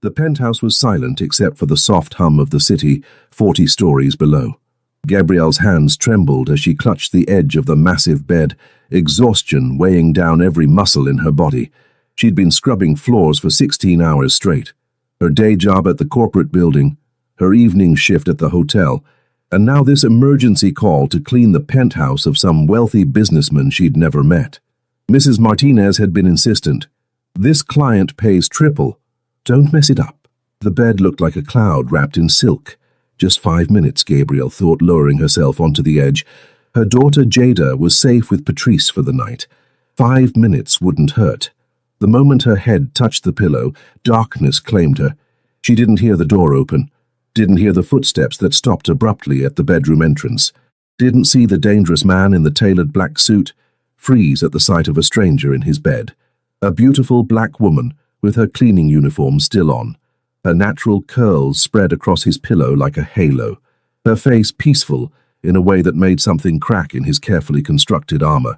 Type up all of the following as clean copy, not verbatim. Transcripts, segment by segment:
The penthouse was silent except for the soft hum of the city 40 stories below. Gabrielle's hands trembled as she clutched the edge of the massive bed, exhaustion weighing down every muscle in her body. She'd been scrubbing floors for 16 hours straight. Her day job at the corporate building, her evening shift at the hotel, and now this emergency call to clean the penthouse of some wealthy businessman she'd never met. Mrs. Martinez had been insistent. "This client pays triple. Don't mess it up." The bed looked like a cloud wrapped in silk. Just 5 minutes, Gabrielle thought, lowering herself onto the edge. Her daughter Jada was safe with Patrice for the night. 5 minutes wouldn't hurt. The moment her head touched the pillow, darkness claimed her. She didn't hear the door open, didn't hear the footsteps that stopped abruptly at the bedroom entrance, didn't see the dangerous man in the tailored black suit freeze at the sight of a stranger in his bed. A beautiful black woman with her cleaning uniform still on, her natural curls spread across his pillow like a halo, her face peaceful in a way that made something crack in his carefully constructed armor.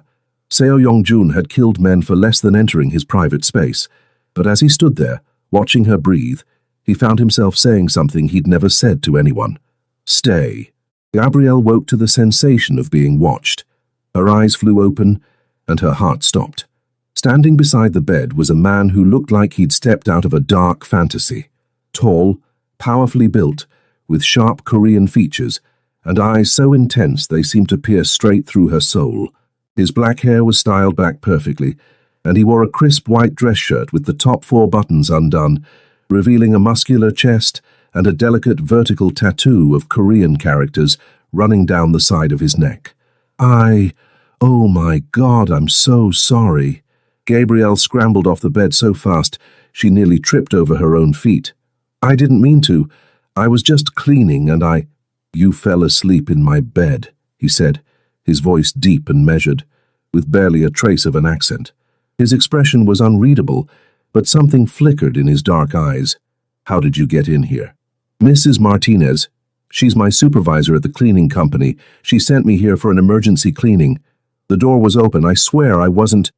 Seo Yong-jun had killed men for less than entering his private space, but as he stood there, watching her breathe, he found himself saying something he'd never said to anyone. "Stay." Gabrielle woke to the sensation of being watched. Her eyes flew open, and her heart stopped. Standing beside the bed was a man who looked like he'd stepped out of a dark fantasy. Tall, powerfully built, with sharp Korean features, and eyes so intense they seemed to pierce straight through her soul. His black hair was styled back perfectly, and he wore a crisp white dress shirt with the top 4 buttons undone, revealing a muscular chest and a delicate vertical tattoo of Korean characters running down the side of his neck. Oh my God, I'm so sorry." Gabrielle scrambled off the bed so fast she nearly tripped over her own feet. "I didn't mean to. I was just cleaning and You fell asleep in my bed," he said, his voice deep and measured, with barely a trace of an accent. His expression was unreadable, but something flickered in his dark eyes. "How did you get in here?" "Mrs. Martinez. She's my supervisor at the cleaning company. She sent me here for an emergency cleaning. The door was open. I swear I wasn't—"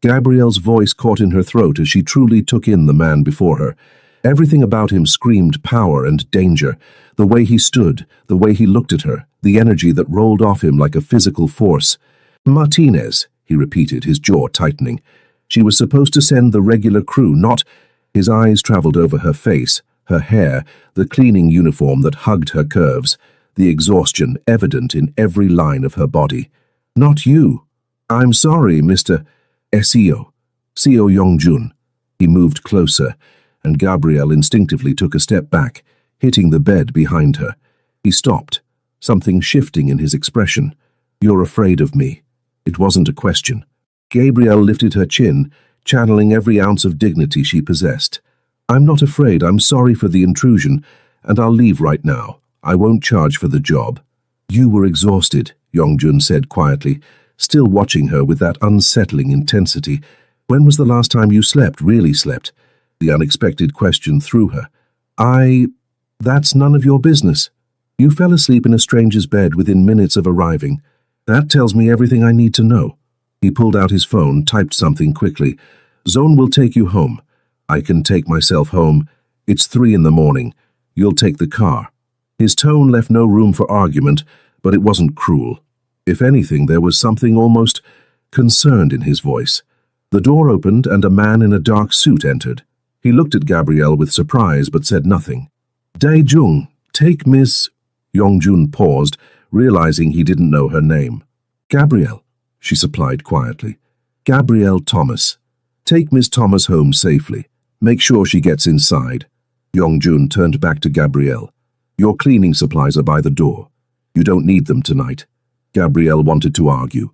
Gabrielle's voice caught in her throat as she truly took in the man before her. Everything about him screamed power and danger. The way he stood, the way he looked at her, the energy that rolled off him like a physical force. "Martinez," he repeated, his jaw tightening. "She was supposed to send the regular crew, not—" His eyes traveled over her face, her hair, the cleaning uniform that hugged her curves, the exhaustion evident in every line of her body. "Not you." "I'm sorry, Mr. Seo Yong-jun." He moved closer, and Gabrielle instinctively took a step back, hitting the bed behind her. He stopped, something shifting in his expression. "You're afraid of me." It wasn't a question. Gabrielle lifted her chin, channeling every ounce of dignity she possessed. "I'm not afraid. I'm sorry for the intrusion, and I'll leave right now. I won't charge for the job." "You were exhausted," Yong-jun said quietly, still watching her with that unsettling intensity. "When was the last time you slept, really slept?" The unexpected question threw her. That's none of your business. You fell asleep in a stranger's bed within minutes of arriving. That tells me everything I need to know." He pulled out his phone, typed something quickly. "Zone will take you home." "I can take myself home. It's 3 in the morning. You'll take the car." His tone left no room for argument, but it wasn't cruel. If anything, there was something almost concerned in his voice. The door opened and a man in a dark suit entered. He looked at Gabrielle with surprise but said nothing. "Dae-jung, take Miss—" Yong-jun paused, realizing he didn't know her name. "Gabrielle," she supplied quietly. "Gabrielle Thomas. Take Miss Thomas home safely. Make sure she gets inside." Yong-jun turned back to Gabrielle. "Your cleaning supplies are by the door. You don't need them tonight." Gabrielle wanted to argue,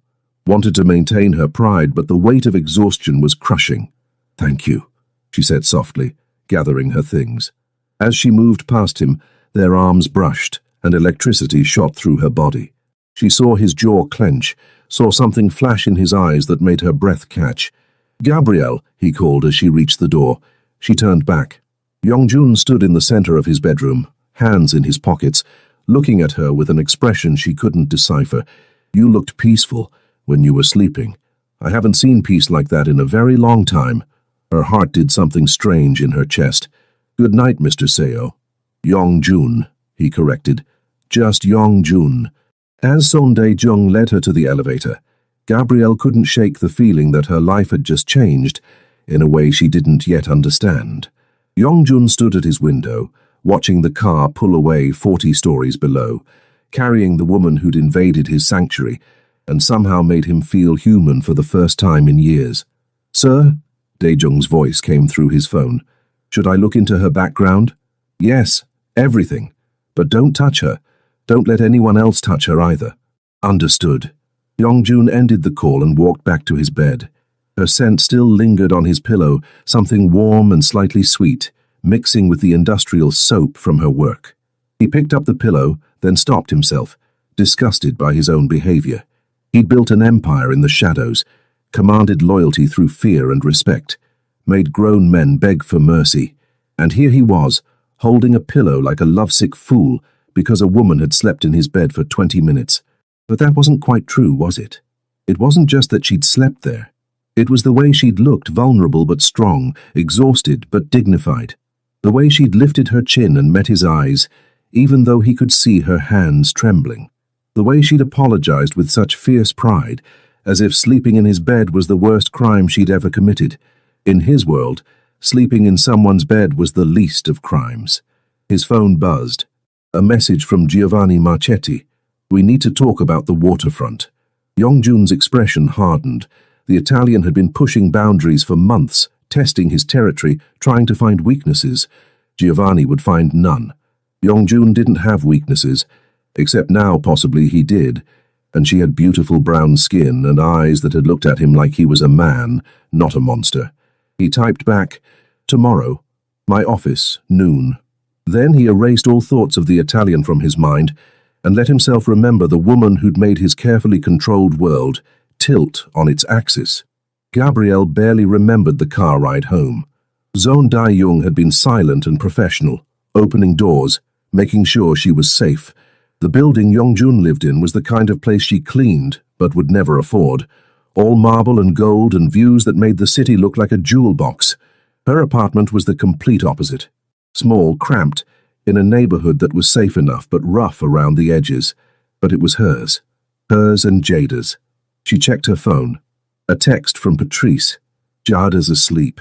wanted to maintain her pride, but the weight of exhaustion was crushing. "Thank you," she said softly, gathering her things. As she moved past him, their arms brushed, and electricity shot through her body. She saw his jaw clench, saw something flash in his eyes that made her breath catch. "Gabrielle," he called as she reached the door. She turned back. Yong-jun stood in the center of his bedroom, hands in his pockets, looking at her with an expression she couldn't decipher. "You looked peaceful when you were sleeping. I haven't seen peace like that in a very long time." Her heart did something strange in her chest. Good night, Mr. Seo. Yong-jun, he corrected. Just Yong-jun. As Son Dae-jung led her to the elevator, Gabrielle couldn't shake the feeling that her life had just changed in a way she didn't yet understand. Yong-jun stood at his window, watching the car pull away 40 stories below, carrying the woman who'd invaded his sanctuary and somehow made him feel human for the first time in years. Sir? Dae-jung's voice came through his phone. Should I look into her background? Yes, everything. But don't touch her. Don't let anyone else touch her either. Understood. Yong-jun ended the call and walked back to his bed. Her scent still lingered on his pillow, something warm and slightly sweet, mixing with the industrial soap from her work. He picked up the pillow, then stopped himself, disgusted by his own behavior. He'd built an empire in the shadows, commanded loyalty through fear and respect, made grown men beg for mercy, and here he was, holding a pillow like a lovesick fool because a woman had slept in his bed for 20 minutes. But that wasn't quite true, was it? It wasn't just that she'd slept there. It was the way she'd looked, vulnerable but strong, exhausted but dignified. The way she'd lifted her chin and met his eyes, even though he could see her hands trembling. The way she'd apologized with such fierce pride, as if sleeping in his bed was the worst crime she'd ever committed. In his world, sleeping in someone's bed was the least of crimes. His phone buzzed. A message from Giovanni Marchetti. We need to talk about the waterfront. Yong-jun's expression hardened. The Italian had been pushing boundaries for months, testing his territory, trying to find weaknesses. Giovanni would find none. Yong-jun didn't have weaknesses, except now possibly he did, and she had beautiful brown skin and eyes that had looked at him like he was a man, not a monster. He typed back, "Tomorrow. My office, noon." Then he erased all thoughts of the Italian from his mind and let himself remember the woman who'd made his carefully controlled world tilt on its axis. Gabrielle barely remembered the car ride home. Son Dae-jung had been silent and professional, opening doors, making sure she was safe. The building Yong-jun lived in was the kind of place she cleaned, but would never afford. All marble and gold and views that made the city look like a jewel box. Her apartment was the complete opposite. Small, cramped, in a neighborhood that was safe enough but rough around the edges. But it was hers. Hers and Jada's. She checked her phone. A text from Patrice. "Jada's asleep.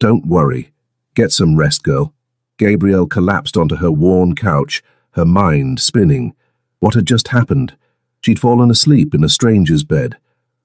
Don't worry. Get some rest, girl." Gabrielle collapsed onto her worn couch, her mind spinning. What had just happened? She'd fallen asleep in a stranger's bed.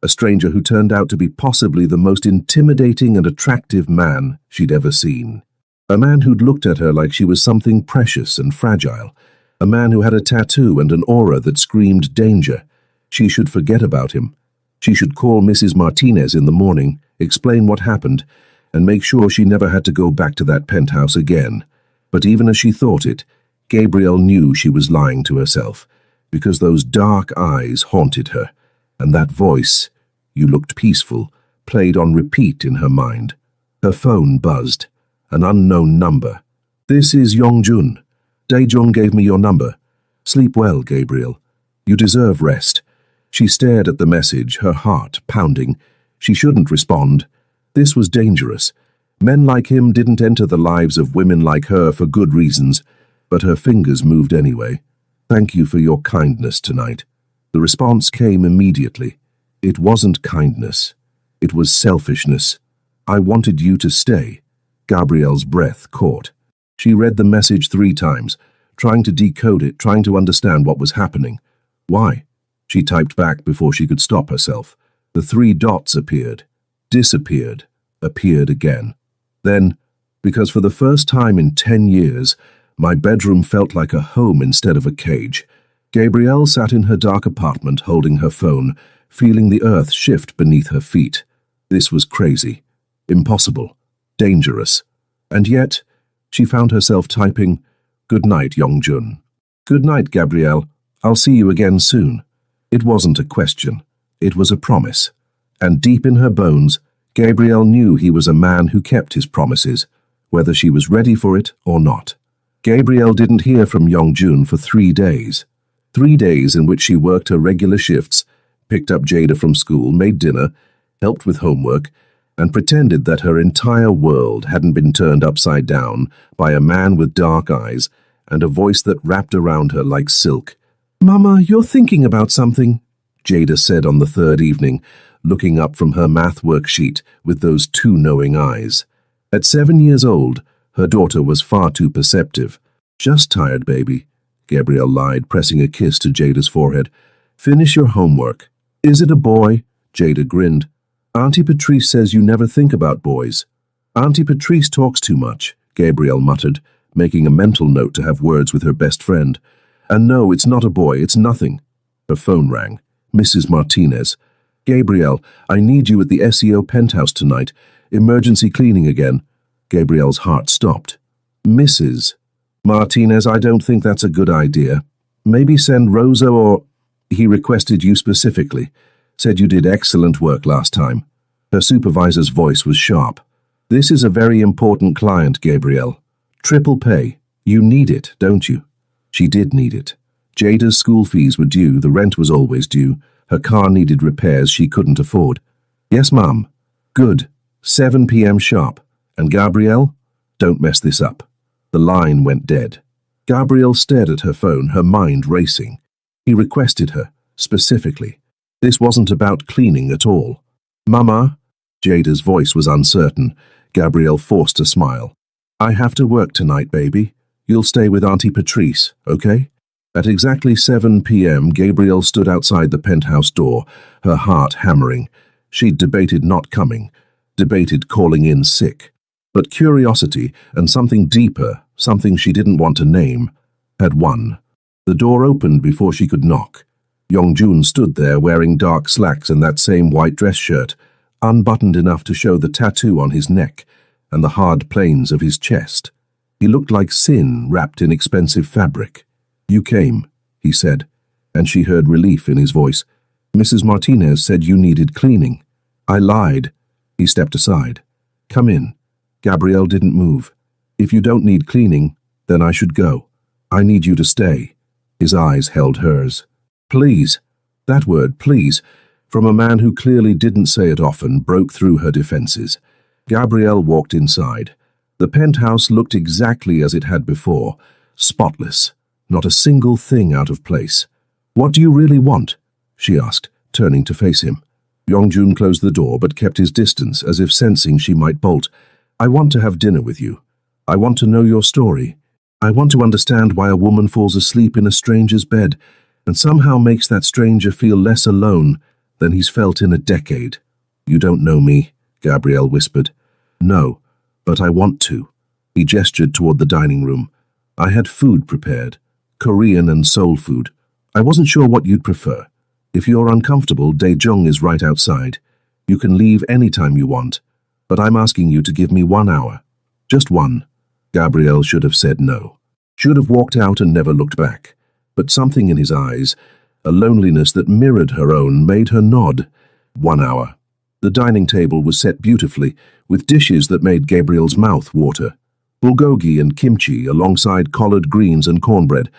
A stranger who turned out to be possibly the most intimidating and attractive man she'd ever seen. A man who'd looked at her like she was something precious and fragile. A man who had a tattoo and an aura that screamed danger. She should forget about him. She should call Mrs. Martinez in the morning, explain what happened, and make sure she never had to go back to that penthouse again. But even as she thought it, Gabrielle knew she was lying to herself, because those dark eyes haunted her, and that voice, "You looked peaceful," played on repeat in her mind. Her phone buzzed. An unknown number. "This is Yong-jun. Dae-jung gave me your number. Sleep well, Gabrielle. You deserve rest." She stared at the message, her heart pounding. She shouldn't respond. This was dangerous. Men like him didn't enter the lives of women like her for good reasons, but her fingers moved anyway. "Thank you for your kindness tonight." The response came immediately. It wasn't kindness. It was selfishness. "I wanted you to stay." Gabrielle's breath caught. She read the message 3 times, trying to decode it, trying to understand what was happening. "Why?" She typed back before she could stop herself. The 3 dots appeared, disappeared, appeared again. Then, because for the first time in 10 years, my bedroom felt like a home instead of a cage. Gabrielle sat in her dark apartment holding her phone, feeling the earth shift beneath her feet. This was crazy, impossible, dangerous. And yet, she found herself typing, "Good night, Yong-jun." "Good night, Gabrielle. I'll see you again soon." It wasn't a question. It was a promise. And deep in her bones, Gabrielle knew he was a man who kept his promises, whether she was ready for it or not. Gabrielle didn't hear from Yong-jun for 3 days. 3 days in which she worked her regular shifts, picked up Jada from school, made dinner, helped with homework, and pretended that her entire world hadn't been turned upside down by a man with dark eyes and a voice that wrapped around her like silk. "Mama, you're thinking about something," Jada said on the third evening, looking up from her math worksheet with those two knowing eyes. At 7 years old, her daughter was far too perceptive. "Just tired, baby," Gabrielle lied, pressing a kiss to Jada's forehead. "Finish your homework." "Is it a boy?" Jada grinned. "Auntie Patrice says you never think about boys." "Auntie Patrice talks too much," Gabrielle muttered, making a mental note to have words with her best friend. "And no, it's not a boy, it's nothing." Her phone rang. Mrs. Martinez. "Gabrielle, I need you at the SEO penthouse tonight. Emergency cleaning again." Gabrielle's heart stopped. "Mrs. Martinez, I don't think that's a good idea. Maybe send Rosa or—" "He requested you specifically. Said you did excellent work last time." Her supervisor's voice was sharp. "This is a very important client, Gabrielle. Triple pay. You need it, don't you?" She did need it. Jada's school fees were due, the rent was always due, her car needed repairs she couldn't afford. "Yes, Mum." "Good. 7 p.m. sharp. And Gabrielle? Don't mess this up." The line went dead. Gabrielle stared at her phone, her mind racing. He requested her, specifically. This wasn't about cleaning at all. "Mama?" Jada's voice was uncertain. Gabrielle forced a smile. "I have to work tonight, baby. You'll stay with Auntie Patrice, okay?" At exactly 7 p.m., Gabrielle stood outside the penthouse door, her heart hammering. She'd debated not coming, debated calling in sick. But curiosity and something deeper, something she didn't want to name, had won. The door opened before she could knock. Yongjun stood there wearing dark slacks and that same white dress shirt, unbuttoned enough to show the tattoo on his neck and the hard planes of his chest. He looked like sin wrapped in expensive fabric. "You came," he said, and she heard relief in his voice. "Mrs. Martinez said you needed cleaning." "I lied." He stepped aside. "Come in." Gabrielle didn't move. "If you don't need cleaning, then I should go. I need you to stay." His eyes held hers. "Please." That word, please, from a man who clearly didn't say it often, broke through her defenses. Gabrielle walked inside. The penthouse looked exactly as it had before, spotless, not a single thing out of place. "What do you really want?" she asked, turning to face him. Yongjun closed the door but kept his distance, as if sensing she might bolt. "I want to have dinner with you. I want to know your story. I want to understand why a woman falls asleep in a stranger's bed and somehow makes that stranger feel less alone than he's felt in a decade." "You don't know me," Gabrielle whispered. "No, but I want to." He gestured toward the dining room. "I had food prepared, Korean and soul food. I wasn't sure what you'd prefer. If you're uncomfortable, Daejong is right outside. You can leave any time you want, but I'm asking you to give me 1 hour. Just one." Gabrielle should have said no. Should have walked out and never looked back. But something in his eyes, a loneliness that mirrored her own, made her nod. 1 hour. The dining table was set beautifully, with dishes that made Gabrielle's mouth water. Bulgogi and kimchi alongside collard greens and cornbread,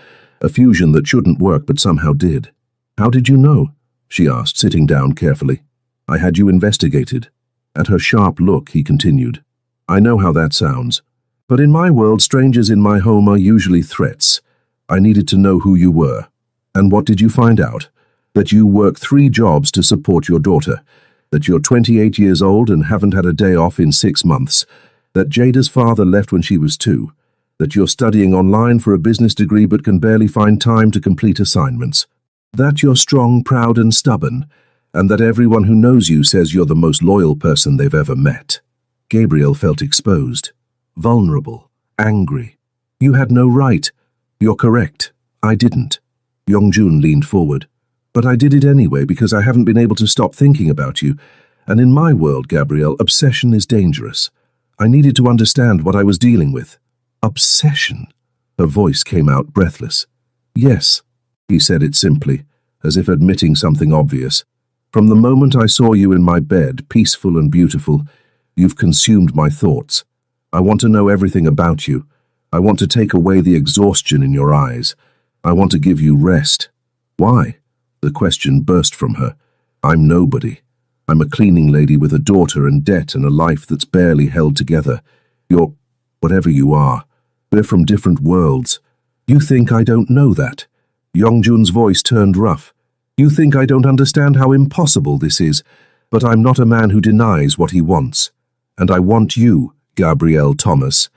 a fusion that shouldn't work but somehow did. "How did you know?" she asked, sitting down carefully. "I had you investigated." At her sharp look, he continued. "I know how that sounds. But in my world, strangers in my home are usually threats. I needed to know who you were. And what did you find out? That you work 3 jobs to support your daughter. That you're 28 years old and haven't had a day off in 6 months. That Jada's father left when she was 2. That you're studying online for a business degree but can barely find time to complete assignments. That you're strong, proud and stubborn. And that everyone who knows you says you're the most loyal person they've ever met." Gabrielle felt exposed, vulnerable, angry. "You had no right." "You're correct. I didn't." Yongjun leaned forward. "But I did it anyway because I haven't been able to stop thinking about you. And in my world, Gabrielle, obsession is dangerous. I needed to understand what I was dealing with." "Obsession?" Her voice came out breathless. "Yes." He said it simply, as if admitting something obvious. "From the moment I saw you in my bed, peaceful and beautiful, you've consumed my thoughts. I want to know everything about you. I want to take away the exhaustion in your eyes. I want to give you rest." "Why?" The question burst from her. "I'm nobody." I'm a cleaning lady with a daughter and debt and a life that's barely held together. You're whatever you are. We're from different worlds. You think I don't know that?" Yongjun's voice turned rough. "You think I don't understand how impossible this is, but I'm not a man who denies what he wants. And I want you, Gabrielle Thomas.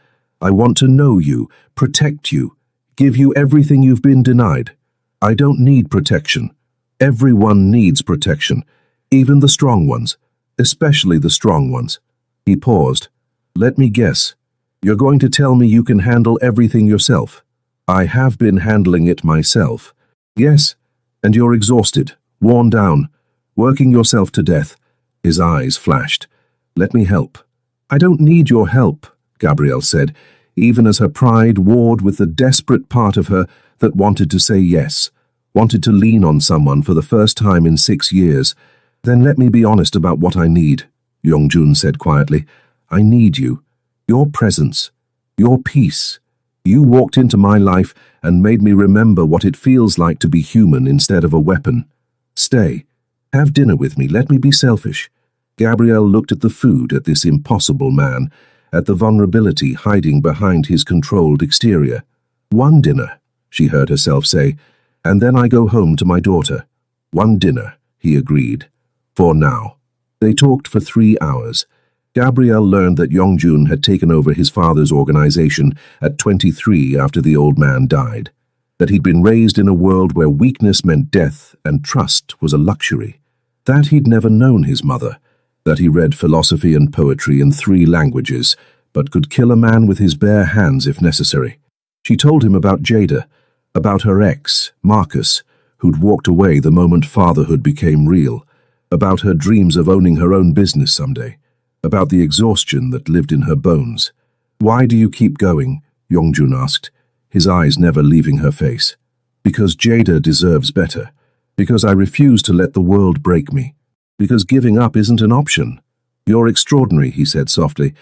I want to know you, protect you, give you everything you've been denied. I don't need protection. Everyone needs protection, even the strong ones, especially the strong ones." He paused. "Let me guess. You're going to tell me you can handle everything yourself?" "I have been handling it myself." "Yes, and you're exhausted, worn down, working yourself to death." His eyes flashed. "Let me help." "I don't need your help," Gabrielle said, even as her pride warred with the desperate part of her that wanted to say yes, wanted to lean on someone for the first time in 6 years. "Then let me be honest about what I need," Yongjun said quietly. "I need you. Your presence. Your peace. You walked into my life and made me remember what it feels like to be human instead of a weapon. Stay. Have dinner with me. Let me be selfish." Gabrielle looked at the food, at this impossible man, at the vulnerability hiding behind his controlled exterior. "One dinner," she heard herself say, "and then I go home to my daughter." "One dinner," he agreed. "For now." They talked for 3 hours. Gabrielle learned that Yongjun had taken over his father's organization at 23 after the old man died, that he'd been raised in a world where weakness meant death and trust was a luxury, that he'd never known his mother, that he read philosophy and poetry in 3 languages, but could kill a man with his bare hands if necessary. She told him about Jada, about her ex, Marcus, who'd walked away the moment fatherhood became real, about her dreams of owning her own business someday, about the exhaustion that lived in her bones. "Why do you keep going?" Yongjun asked, his eyes never leaving her face. "Because Jada deserves better. Because I refuse to let the world break me. Because giving up isn't an option." "You're extraordinary," he said softly.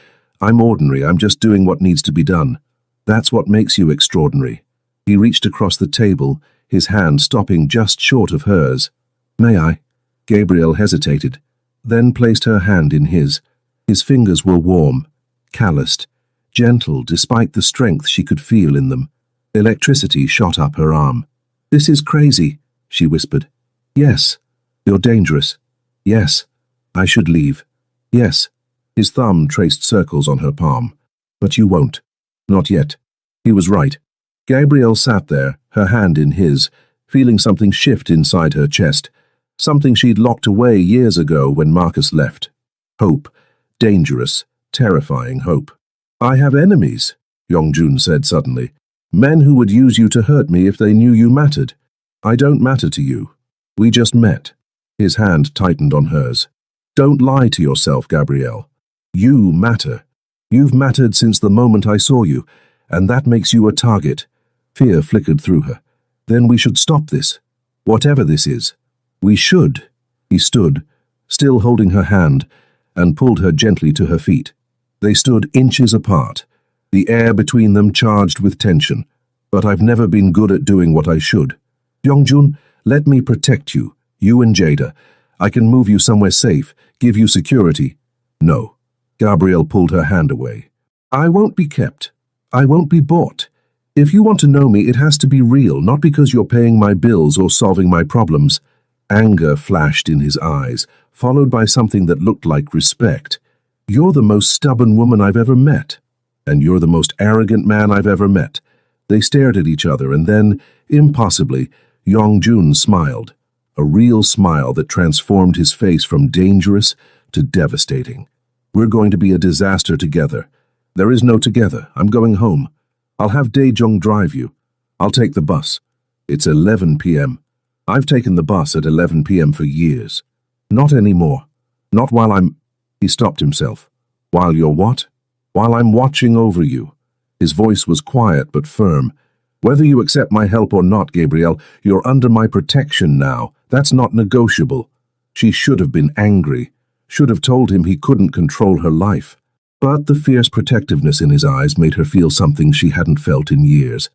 "I'm ordinary. I'm just doing what needs to be done. That's what makes you extraordinary." He reached across the table, his hand stopping just short of hers. "May I?" Gabrielle hesitated, then placed her hand in his. His fingers were warm, calloused, gentle despite the strength she could feel in them. Electricity shot up her arm. "This is crazy," she whispered. "Yes. You're dangerous. Yes. I should leave. Yes." His thumb traced circles on her palm. "But you won't. Not yet." He was right. Gabrielle sat there, her hand in his, feeling something shift inside her chest, something she'd locked away years ago when Marcus left. Hope. Dangerous, terrifying hope. "I have enemies," Yongjun said suddenly. "Men who would use you to hurt me if they knew you mattered. I don't matter to you. We just met." His hand tightened on hers. "Don't lie to yourself, Gabrielle. You matter. You've mattered since the moment I saw you, and that makes you a target." Fear flickered through her. "Then we should stop this. Whatever this is. We should." He stood, still holding her hand, and pulled her gently to her feet. They stood inches apart, the air between them charged with tension. "But I've never been good at doing what I should. Yongjun, let me protect you, you and Jada. I can move you somewhere safe, give you security." "No." Gabrielle pulled her hand away. "I won't be kept. I won't be bought. If you want to know me, it has to be real, not because you're paying my bills or solving my problems." Anger flashed in his eyes, followed by something that looked like respect. "You're the most stubborn woman I've ever met. And you're the most arrogant man I've ever met." They stared at each other, and then, impossibly, Yongjun smiled. A real smile that transformed his face from dangerous to devastating. "We're going to be a disaster together." "There is no together. I'm going home. I'll have Daejong drive you. I'll take the bus." "It's 11 p.m. I've taken the bus at 11 p.m. for years." "Not anymore. Not while I'm—" He stopped himself. "While you're what?" "While I'm watching over you." His voice was quiet but firm. "Whether you accept my help or not, Gabrielle, you're under my protection now. That's not negotiable." She should have been angry, should have told him he couldn't control her life. But the fierce protectiveness in his eyes made her feel something she hadn't felt in years.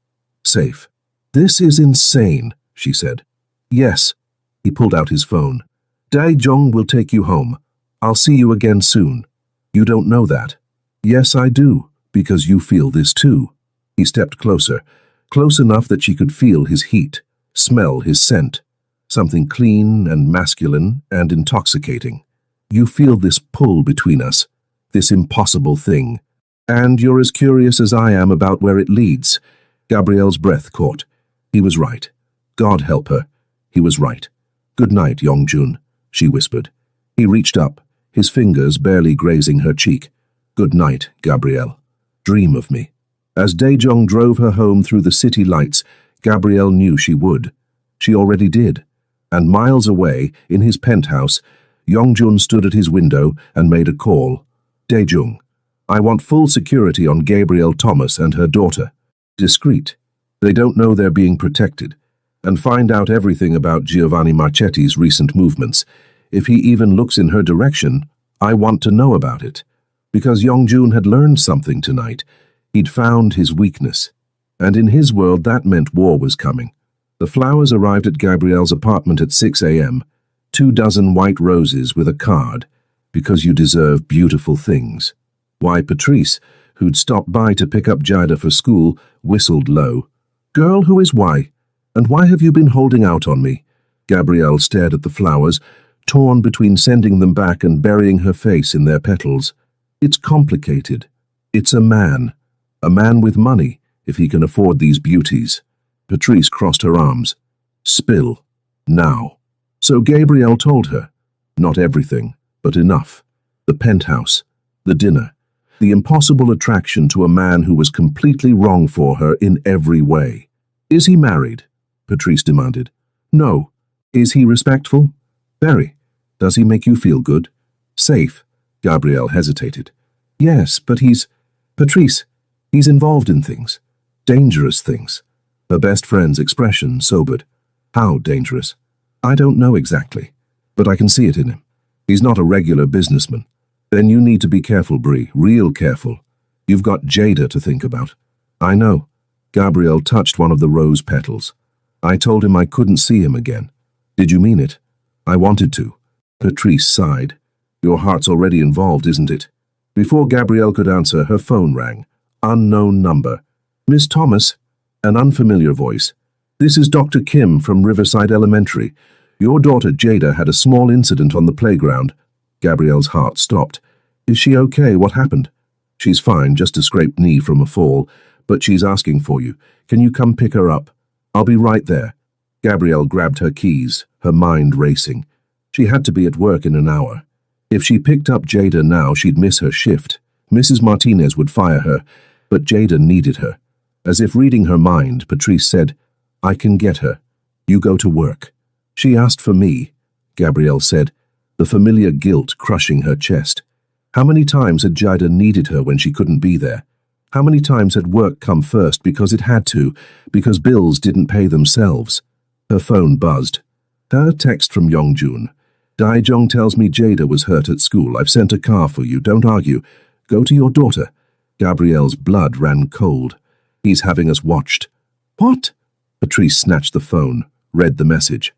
Safe. "This is insane," she said. "Yes." He pulled out his phone. Dae-jung will take you home. I'll see you again soon. You don't know that. Yes, I do, because you feel this too. He stepped closer, close enough that she could feel his heat, smell his scent. Something clean and masculine and intoxicating. You feel this pull between us, this impossible thing. And you're as curious as I am about where it leads. Gabrielle's breath caught. He was right. God help her. He was right. Good night, Yongjun, she whispered. He reached up, his fingers barely grazing her cheek. Good night, Gabrielle. Dream of me. As Dae-jung drove her home through the city lights, Gabrielle knew she would. She already did. And miles away, in his penthouse, Yongjun stood at his window and made a call. Dae-jung, I want full security on Gabrielle Thomas and her daughter. Discreet. They don't know they're being protected. And find out everything about Giovanni Marchetti's recent movements. If he even looks in her direction, I want to know about it. Because Yongjun had learned something tonight. He'd found his weakness. And in his world that meant war was coming. The flowers arrived at Gabrielle's apartment at 6 a.m. 24 white roses with a card. Because you deserve beautiful things. Why, Patrice, who'd stopped by to pick up Jida for school, whistled low. Girl, who is why? And why have you been holding out on me? Gabrielle stared at the flowers, torn between sending them back and burying her face in their petals. It's complicated. It's a man with money, if he can afford these beauties. Patrice crossed her arms. Spill. Now. So Gabrielle told her. Not everything, but enough. The penthouse. The dinner. The impossible attraction to a man who was completely wrong for her in every way. Is he married? Patrice demanded. No. Is he respectful? Very. Does he make you feel good? Safe. Gabrielle hesitated. Yes, but Patrice, he's involved in things. Dangerous things. Her best friend's expression sobered. How dangerous? I don't know exactly, but I can see it in him. He's not a regular businessman. Then you need to be careful, Bree, real careful. You've got Jada to think about. I know. Gabrielle touched one of the rose petals. I told him I couldn't see him again. Did you mean it? I wanted to. Patrice sighed. Your heart's already involved, isn't it? Before Gabrielle could answer, her phone rang. Unknown number. Miss Thomas, an unfamiliar voice. This is Dr. Kim from Riverside Elementary. Your daughter Jada had a small incident on the playground. Gabrielle's heart stopped. Is she okay? What happened? She's fine, just a scraped knee from a fall, but she's asking for you. Can you come pick her up? I'll be right there. Gabrielle grabbed her keys, her mind racing. She had to be at work in an hour. If she picked up Jada now, she'd miss her shift. Mrs. Martinez would fire her, but Jada needed her. As if reading her mind, Patrice said, I can get her. You go to work. She asked for me, Gabrielle said, the familiar guilt crushing her chest. How many times had Jada needed her when she couldn't be there? How many times had work come first because it had to, because bills didn't pay themselves? Her phone buzzed. Her text from Yongjun. Dae-jung tells me Jada was hurt at school. I've sent a car for you. Don't argue. Go to your daughter. Gabrielle's blood ran cold. He's having us watched. What? Patrice snatched the phone, read the message.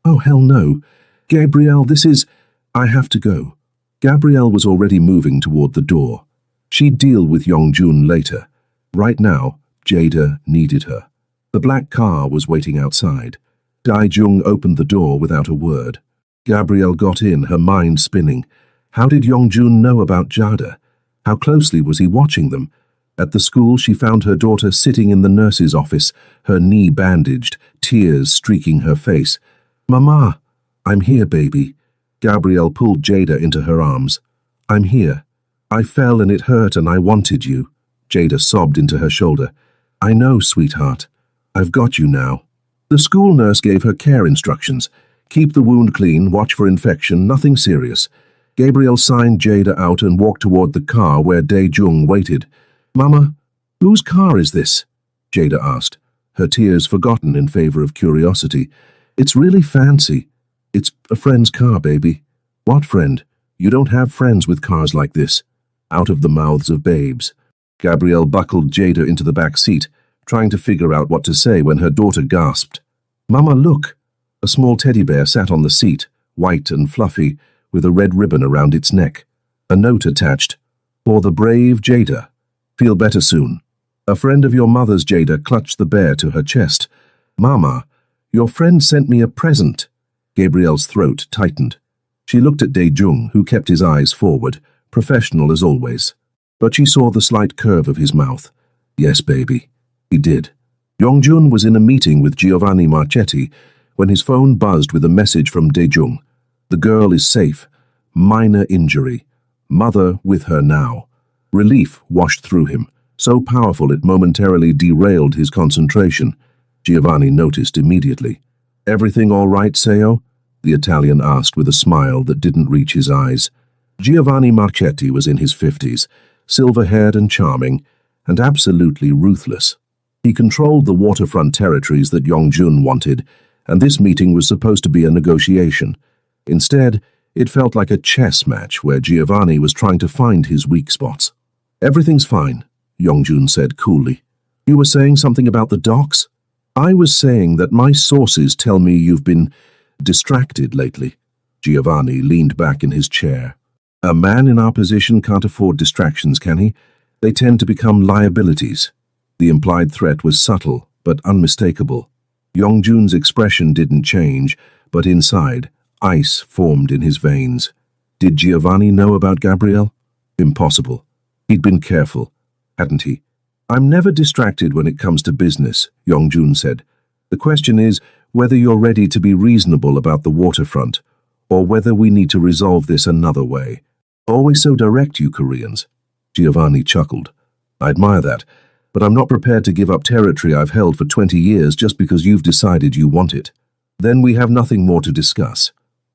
Oh, hell no. Gabrielle, this is... I have to go. Gabrielle was already moving toward the door. She'd deal with Yongjun later. Right now, Jada needed her. The black car was waiting outside. Dae-jung opened the door without a word. Gabrielle got in, her mind spinning. How did Yongjun know about Jada? How closely was he watching them? At the school, she found her daughter sitting in the nurse's office, her knee bandaged, tears streaking her face. Mama, I'm here, baby. Gabrielle pulled Jada into her arms. I'm here. I fell and it hurt and I wanted you. Jada sobbed into her shoulder. I know, sweetheart. I've got you now. The school nurse gave her care instructions. Keep the wound clean, watch for infection, nothing serious. Gabrielle signed Jada out and walked toward the car where Dae-jung waited. Mama, whose car is this? Jada asked, her tears forgotten in favor of curiosity. It's really fancy. It's a friend's car, baby. What friend? You don't have friends with cars like this. Out of the mouths of babes. Gabrielle buckled Jada into the back seat, trying to figure out what to say when her daughter gasped. Mama, look. A small teddy bear sat on the seat, white and fluffy, with a red ribbon around its neck. A note attached. For the brave Jada. Feel better soon. A friend of your mother's, Jada, clutched the bear to her chest. Mama, your friend sent me a present. Gabrielle's throat tightened. She looked at Dae-jung, who kept his eyes forward, professional as always. But she saw the slight curve of his mouth. Yes, baby. He did. Yongjun was in a meeting with Giovanni Marchetti when his phone buzzed with a message from Dae-jung. The girl is safe. Minor injury. Mother with her now. Relief washed through him, so powerful it momentarily derailed his concentration. Giovanni noticed immediately. Everything all right, Seo? The Italian asked with a smile that didn't reach his eyes. Giovanni Marchetti was in his 50s, silver-haired and charming, and absolutely ruthless. He controlled the waterfront territories that Yongjun wanted, and this meeting was supposed to be a negotiation. Instead, it felt like a chess match where Giovanni was trying to find his weak spots. Everything's fine, Yongjun said coolly. You were saying something about the docks? I was saying that my sources tell me you've been distracted lately. Giovanni leaned back in his chair. A man in our position can't afford distractions, can he? They tend to become liabilities. The implied threat was subtle, but unmistakable. Yongjun's expression didn't change, but inside, ice formed in his veins. Did Giovanni know about Gabrielle? Impossible. He'd been careful, hadn't he? I'm never distracted when it comes to business, Yongjun said. The question is whether you're ready to be reasonable about the waterfront, or whether we need to resolve this another way. Always so direct, you Koreans. Giovanni chuckled. I admire that, but I'm not prepared to give up territory I've held for 20 years just because you've decided you want it. Then we have nothing more to discuss.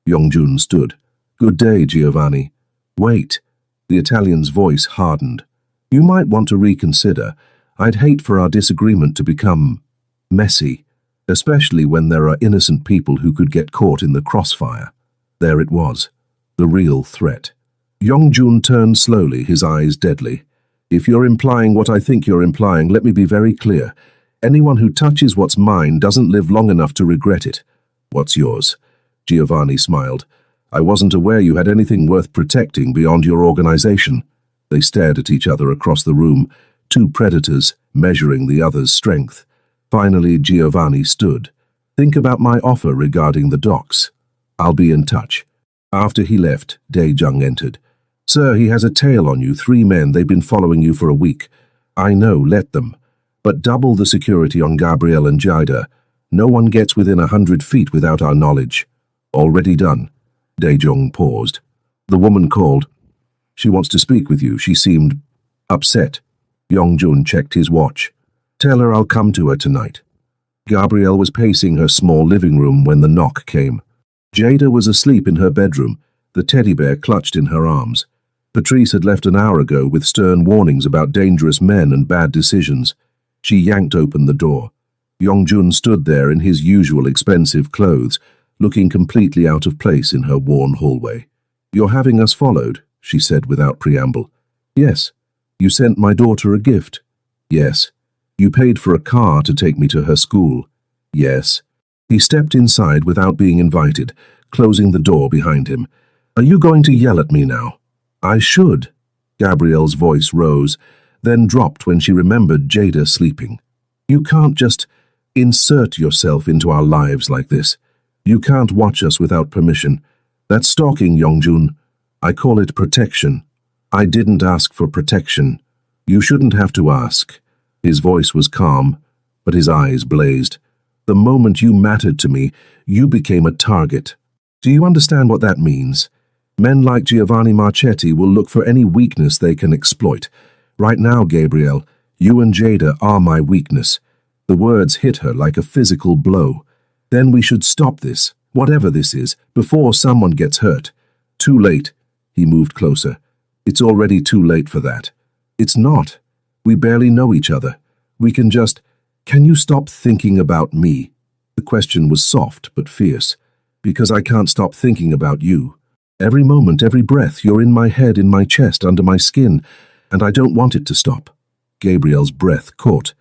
Yongjun stood. Good day, Giovanni. Wait. The Italian's voice hardened. You might want to reconsider. I'd hate for our disagreement to become messy, especially when there are innocent people who could get caught in the crossfire. There it was, the real threat. Yongjun turned slowly, his eyes deadly. If you're implying what I think you're implying, let me be very clear. Anyone who touches what's mine doesn't live long enough to regret it. What's yours? Giovanni smiled. I wasn't aware you had anything worth protecting beyond your organization. They stared at each other across the room, two predators measuring the other's strength. Finally, Giovanni stood. Think about my offer regarding the docks. I'll be in touch. After he left, Dae-jung entered. Sir, he has a tail on you, 3 men, they've been following you for a week. I know, let them. But double the security on Gabrielle and Jada. No one gets within 100 feet without our knowledge. Already done. Dae-jung paused. The woman called. She wants to speak with you. She seemed upset. Yongjun checked his watch. Tell her I'll come to her tonight. Gabrielle was pacing her small living room when the knock came. Jada was asleep in her bedroom, the teddy bear clutched in her arms. Patrice had left an hour ago with stern warnings about dangerous men and bad decisions. She yanked open the door. Yongjun stood there in his usual expensive clothes, looking completely out of place in her worn hallway. You're having us followed, she said without preamble. Yes. You sent my daughter a gift. Yes. You paid for a car to take me to her school. Yes. He stepped inside without being invited, closing the door behind him. Are you going to yell at me now? I should. Gabrielle's voice rose, then dropped when she remembered Jada sleeping. You can't just insert yourself into our lives like this. You can't watch us without permission. That's stalking, Yongjun. I call it protection. I didn't ask for protection. You shouldn't have to ask. His voice was calm, but his eyes blazed. The moment you mattered to me, you became a target. Do you understand what that means? Men like Giovanni Marchetti will look for any weakness they can exploit. Right now, Gabrielle, you and Jada are my weakness. The words hit her like a physical blow. Then we should stop this, whatever this is, before someone gets hurt. Too late. He moved closer. It's already too late for that. It's not. We barely know each other. We can just... Can you stop thinking about me? The question was soft but fierce. Because I can't stop thinking about you. Every moment, every breath, you're in my head, in my chest, under my skin, and I don't want it to stop. Gabrielle's breath caught.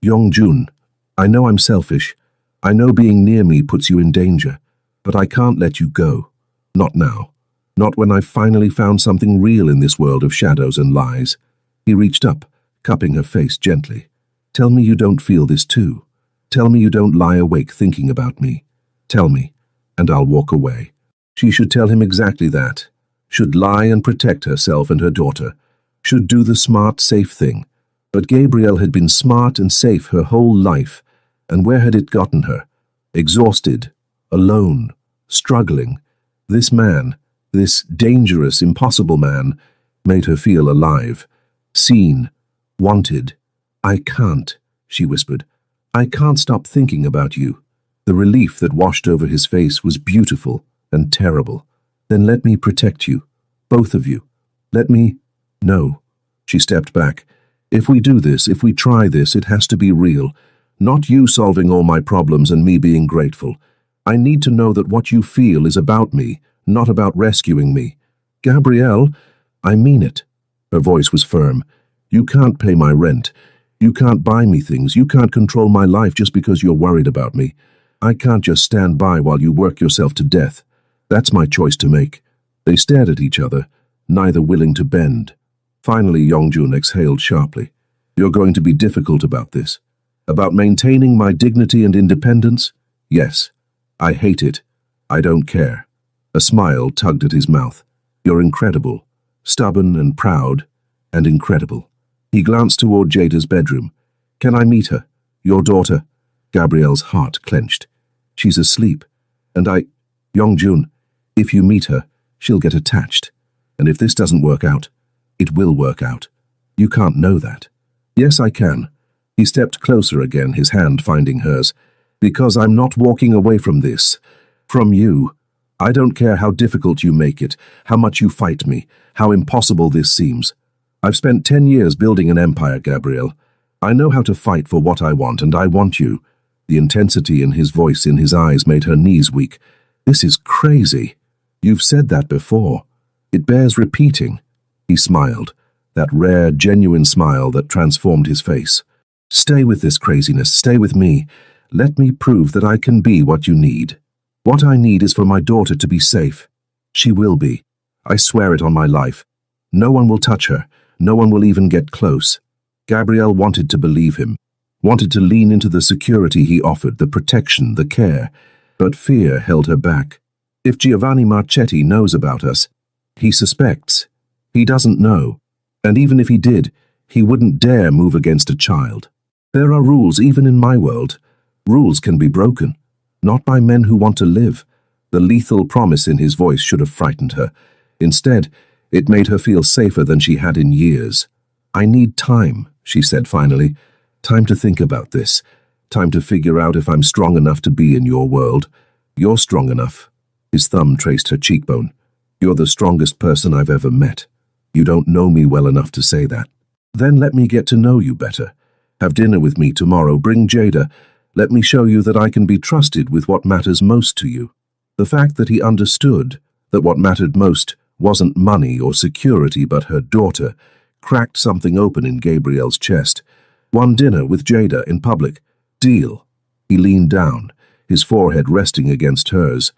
Yongjun, I know I'm selfish. I know being near me puts you in danger, but I can't let you go. Not now. Not when I've finally found something real in this world of shadows and lies. He reached up, cupping her face gently. Tell me you don't feel this too. Tell me you don't lie awake thinking about me. Tell me, and I'll walk away. She should tell him exactly that. Should lie and protect herself and her daughter. Should do the smart, safe thing. But Gabrielle had been smart and safe her whole life. And where had it gotten her? Exhausted, alone, struggling. This man, this dangerous, impossible man, made her feel alive, seen, wanted. I can't, she whispered. I can't stop thinking about you. The relief that washed over his face was beautiful and terrible. Then let me protect you, both of you. Let me... No. She stepped back. If we do this, if we try this, it has to be real. Not you solving all my problems and me being grateful. I need to know that what you feel is about me, not about rescuing me. Gabrielle, I mean it. Her voice was firm. You can't pay my rent. You can't buy me things. You can't control my life just because you're worried about me. I can't just stand by while you work yourself to death. That's my choice to make. They stared at each other, neither willing to bend. Finally, Yongjun exhaled sharply. You're going to be difficult about this. About maintaining my dignity and independence? Yes. I hate it. I don't care. A smile tugged at his mouth. You're incredible. Stubborn and proud, and incredible. He glanced toward Jada's bedroom. Can I meet her? Your daughter? Gabrielle's heart clenched. She's asleep. And Yongjun, if you meet her, she'll get attached. And if this doesn't work out, it will work out. You can't know that. Yes, I can. He stepped closer again, his hand finding hers. Because I'm not walking away from this. From you. I don't care how difficult you make it, how much you fight me, how impossible this seems. I've spent 10 years building an empire, Gabrielle. I know how to fight for what I want, and I want you. The intensity in his voice, in his eyes, made her knees weak. This is crazy. You've said that before. It bears repeating. He smiled, that rare, genuine smile that transformed his face. Stay with this craziness, stay with me. Let me prove that I can be what you need. What I need is for my daughter to be safe. She will be. I swear it on my life. No one will touch her. No one will even get close. Gabrielle wanted to believe him, wanted to lean into the security he offered, the protection, the care, but fear held her back. If Giovanni Marchetti knows about us, he suspects. He doesn't know. And even if he did, he wouldn't dare move against a child. There are rules even in my world. Rules can be broken. Not by men who want to live. The lethal promise in his voice should have frightened her. Instead, it made her feel safer than she had in years. I need time, she said finally. Time to think about this. Time to figure out if I'm strong enough to be in your world. You're strong enough. His thumb traced her cheekbone. You're the strongest person I've ever met. You don't know me well enough to say that. Then let me get to know you better. Have dinner with me tomorrow. Bring Jada. Let me show you that I can be trusted with what matters most to you. The fact that he understood that what mattered most wasn't money or security but her daughter cracked something open in Gabrielle's chest. One dinner with Jada in public. Deal. He leaned down, his forehead resting against hers.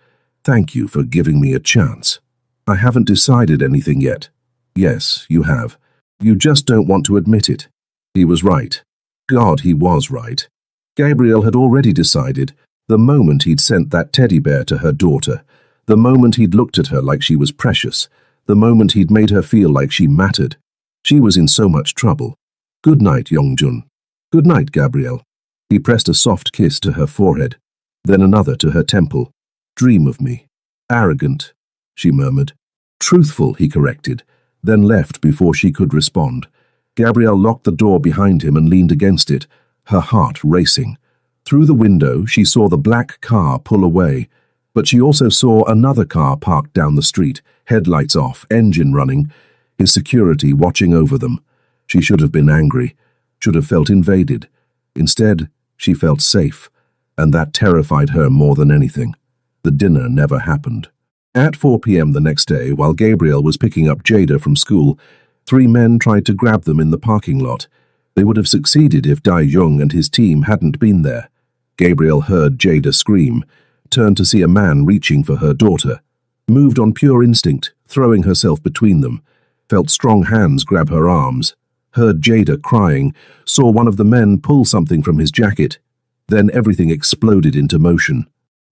Thank you for giving me a chance. I haven't decided anything yet. Yes, you have. You just don't want to admit it. He was right. God, he was right. Gabrielle had already decided, the moment he'd sent that teddy bear to her daughter, the moment he'd looked at her like she was precious, the moment he'd made her feel like she mattered. She was in so much trouble. Good night, Yongjun. Good night, Gabrielle. He pressed a soft kiss to her forehead, then another to her temple. Dream of me. Arrogant, she murmured. Truthful, he corrected, then left before she could respond. Gabrielle locked the door behind him and leaned against it, her heart racing. Through the window, she saw the black car pull away, but she also saw another car parked down the street, headlights off, engine running, his security watching over them. She should have been angry, should have felt invaded. Instead, she felt safe, and that terrified her more than anything. The dinner never happened. At 4 p.m. the next day, while Gabrielle was picking up Jada from school, 3 men tried to grab them in the parking lot. They would have succeeded if Dai Jung and his team hadn't been there. Gabrielle heard Jada scream, turned to see a man reaching for her daughter. moved on pure instinct, throwing herself between them, felt strong hands grab her arms, heard Jada crying, saw one of the men pull something from his jacket. Then everything exploded into motion.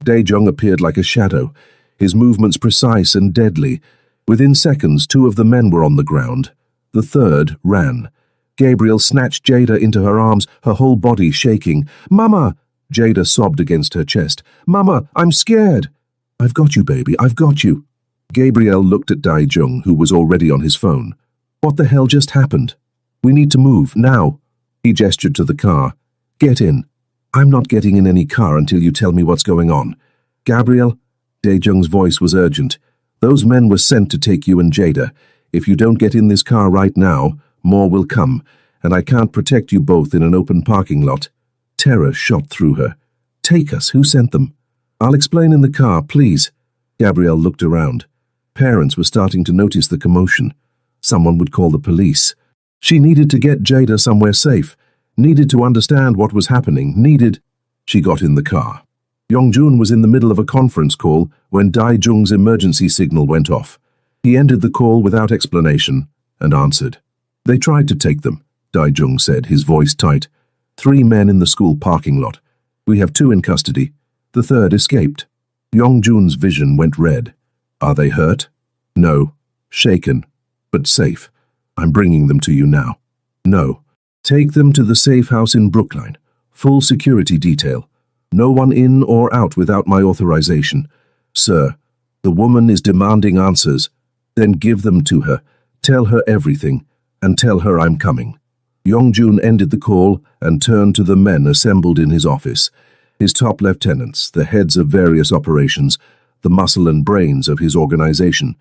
Dae-jung appeared like a shadow, his movements precise and deadly. Within seconds, 2 of the men were on the ground. The third ran. Gabriel snatched Jada into her arms, her whole body shaking. "Mama!" Jada sobbed against her chest. "Mama, I'm scared." "I've got you, baby, I've got you." Gabriel looked at Dae-jung, who was already on his phone. "What the hell just happened? We need to move, now." He gestured to the car. "Get in." "I'm not getting in any car until you tell me what's going on." "Gabriel?" Dae-jung's voice was urgent. "Those men were sent to take you and Jada. If you don't get in this car right now, more will come, and I can't protect you both in an open parking lot." Terror shot through her. "Take us, who sent them?" "I'll explain in the car, please." Gabrielle looked around. Parents were starting to notice the commotion. Someone would call the police. She needed to get Jada somewhere safe, needed to understand what was happening, needed... She got in the car. Yongjun was in the middle of a conference call when Dae-jung's emergency signal went off. He ended the call without explanation and answered. "They tried to take them," Dae-jung said, his voice tight. "3 men in the school parking lot. We have 2 in custody. The third escaped." Yongjun's vision went red. "Are they hurt?" "No. Shaken. But safe. I'm bringing them to you now." "No. Take them to the safe house in Brookline. Full security detail. No one in or out without my authorization." "Sir, the woman is demanding answers." "Then give them to her. Tell her everything. And tell her I'm coming." Yongjun ended the call and turned to the men assembled in his office. His top lieutenants, the heads of various operations, the muscle and brains of his organization.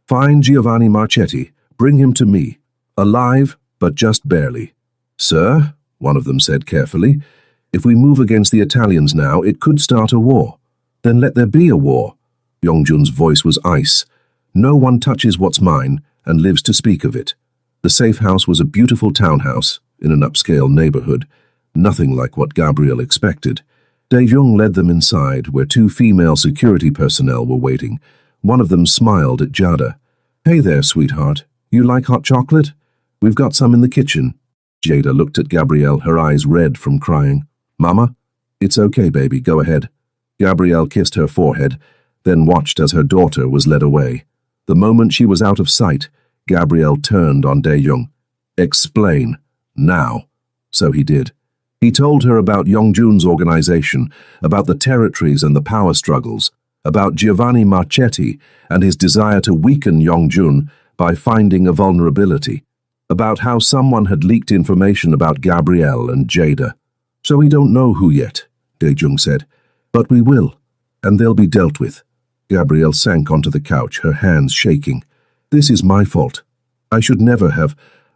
"Find Giovanni Marchetti. Bring him to me. Alive, but just barely." "Sir," one of them said carefully, "if we move against the Italians now, it could start a war." "Then let there be a war." Yongjun's voice was ice. "No one touches what's mine and lives to speak of it." The safe house was a beautiful townhouse in an upscale neighborhood, nothing like what Gabriel expected. Dae-jung led them inside, where 2 female security personnel were waiting. One of them smiled at Jada. "Hey there, sweetheart. You like hot chocolate? We've got some in the kitchen." Jada looked at Gabrielle, her eyes red from crying. "Mama?" "It's okay, baby, go ahead." Gabrielle kissed her forehead, then watched as her daughter was led away. The moment she was out of sight, Gabrielle turned on Dae-jung. "Explain. Now." So he did. He told her about Yongjun's organization, about the territories and the power struggles, about Giovanni Marchetti and his desire to weaken Yongjun by finding a vulnerability, about how someone had leaked information about Gabrielle and Jada. "So we don't know who yet," Dae-jung said, "but we will, and they'll be dealt with." Gabrielle sank onto the couch, her hands shaking. "This is my fault. I should never have.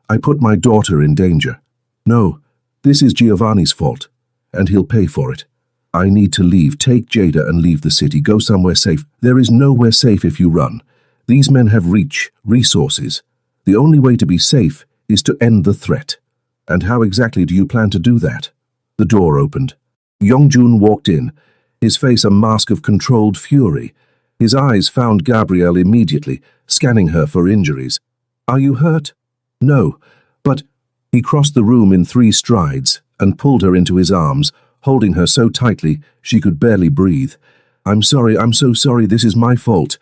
I put my daughter in danger. No, this is Giovanni's fault, and he'll pay for it. I need to leave. Take Jada and leave the city. Go somewhere safe. There is nowhere safe if you run. These men have reach, resources. The only way to be safe is to end the threat. And how exactly do you plan to do that?" The door opened. Yongjun walked in, his face a mask of controlled fury. His eyes found Gabrielle immediately, scanning her for injuries. "Are you hurt?" "No, but..." He crossed the room in 3 strides and pulled her into his arms, holding her so tightly she could barely breathe. I'm so sorry, this is my fault."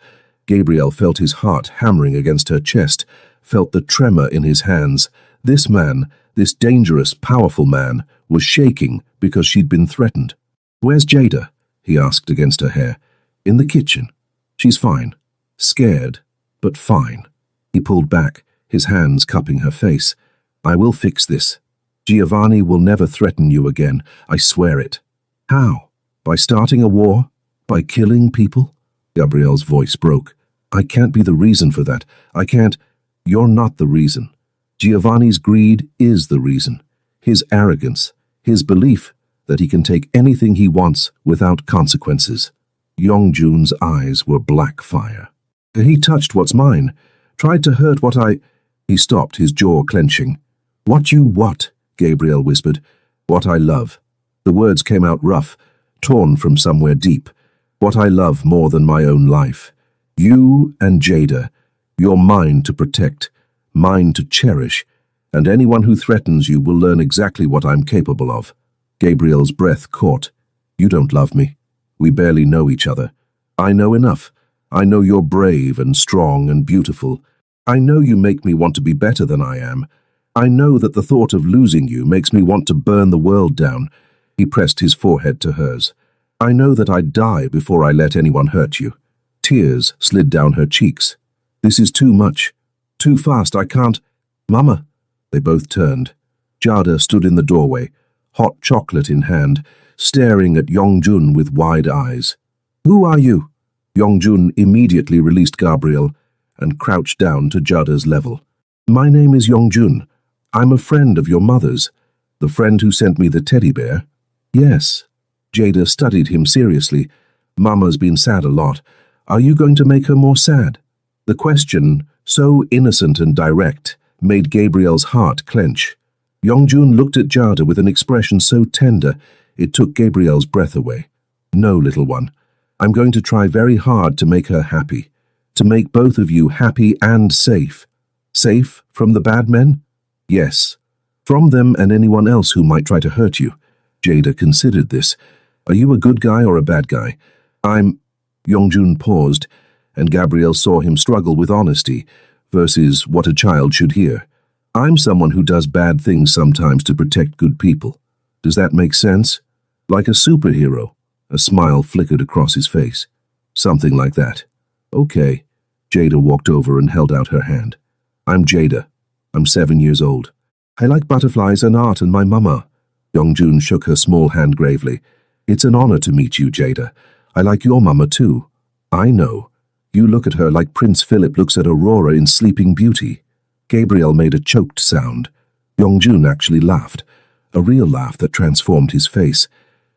Gabrielle felt his heart hammering against her chest, felt the tremor in his hands. This man, this dangerous, powerful man, was shaking because she'd been threatened. "Where's Jada?" he asked against her hair. "In the kitchen. She's fine. Scared, but fine." He pulled back, his hands cupping her face. "I will fix this. Giovanni will never threaten you again. I swear it." "How? By starting a war? By killing people?" Gabrielle's voice broke. "I can't be the reason for that. I can't..." "You're not the reason. Giovanni's greed is the reason. His arrogance, his belief that he can take anything he wants without consequences." Yongjun's eyes were black fire. "He touched what's mine, tried to hurt what I..." He stopped, his jaw clenching. "What you what?" Gabrielle whispered. "What I love." The words came out rough, torn from somewhere deep. "What I love more than my own life." You and Jada, you're mine to protect, mine to cherish, and anyone who threatens you will learn exactly what I'm capable of. Gabriel's breath caught. You don't love me. We barely know each other. I know enough. I know you're brave and strong and beautiful. I know you make me want to be better than I am. I know that the thought of losing you makes me want to burn the world down. He pressed his forehead to hers. I know that I'd die before I let anyone hurt you. Tears slid down her cheeks. This is too much. Too fast, I can't. Mama. They both turned. Jada stood in the doorway, hot chocolate in hand, staring at Yongjun with wide eyes. Who are you? Yongjun immediately released Gabriel and crouched down to Jada's level. My name is Yongjun. I'm a friend of your mother's. The friend who sent me the teddy bear? Yes. Jada studied him seriously. Mama's been sad a lot. Are you going to make her more sad? The question, so innocent and direct, made Gabriel's heart clench. Yongjun looked at Jada with an expression so tender it took Gabriel's breath away. No, little one. I'm going to try very hard to make her happy. To make both of you happy and safe. Safe from the bad men? Yes. From them and anyone else who might try to hurt you. Jada considered this. Are you a good guy or a bad guy? Yongjun paused, and Gabriel saw him struggle with honesty versus what a child should hear. I'm someone who does bad things sometimes to protect good people. Does that make sense? Like a superhero. A smile flickered across his face. Something like that. Okay. Jada walked over and held out her hand. I'm Jada. I'm 7 years old. I like butterflies and art and my mama. Yongjun shook her small hand gravely. It's an honor to meet you, Jada. I like your mama too. I know. You look at her like Prince Philip looks at Aurora in Sleeping Beauty. Gabriel made a choked sound. Yongjun actually laughed, a real laugh that transformed his face.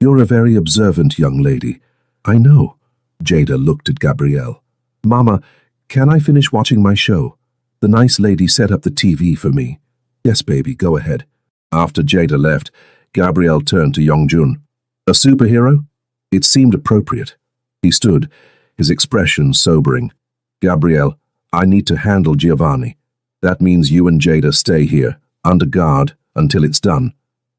You're a very observant young lady. I know. Jada looked at Gabrielle. Mama, can I finish watching my show? The nice lady set up the TV for me. Yes, baby, go ahead. After Jada left, Gabrielle turned to Yongjun. A superhero? It seemed appropriate. He stood, his expression sobering. Gabrielle, I need to handle Giovanni. That means you and Jada stay here, under guard, until it's done.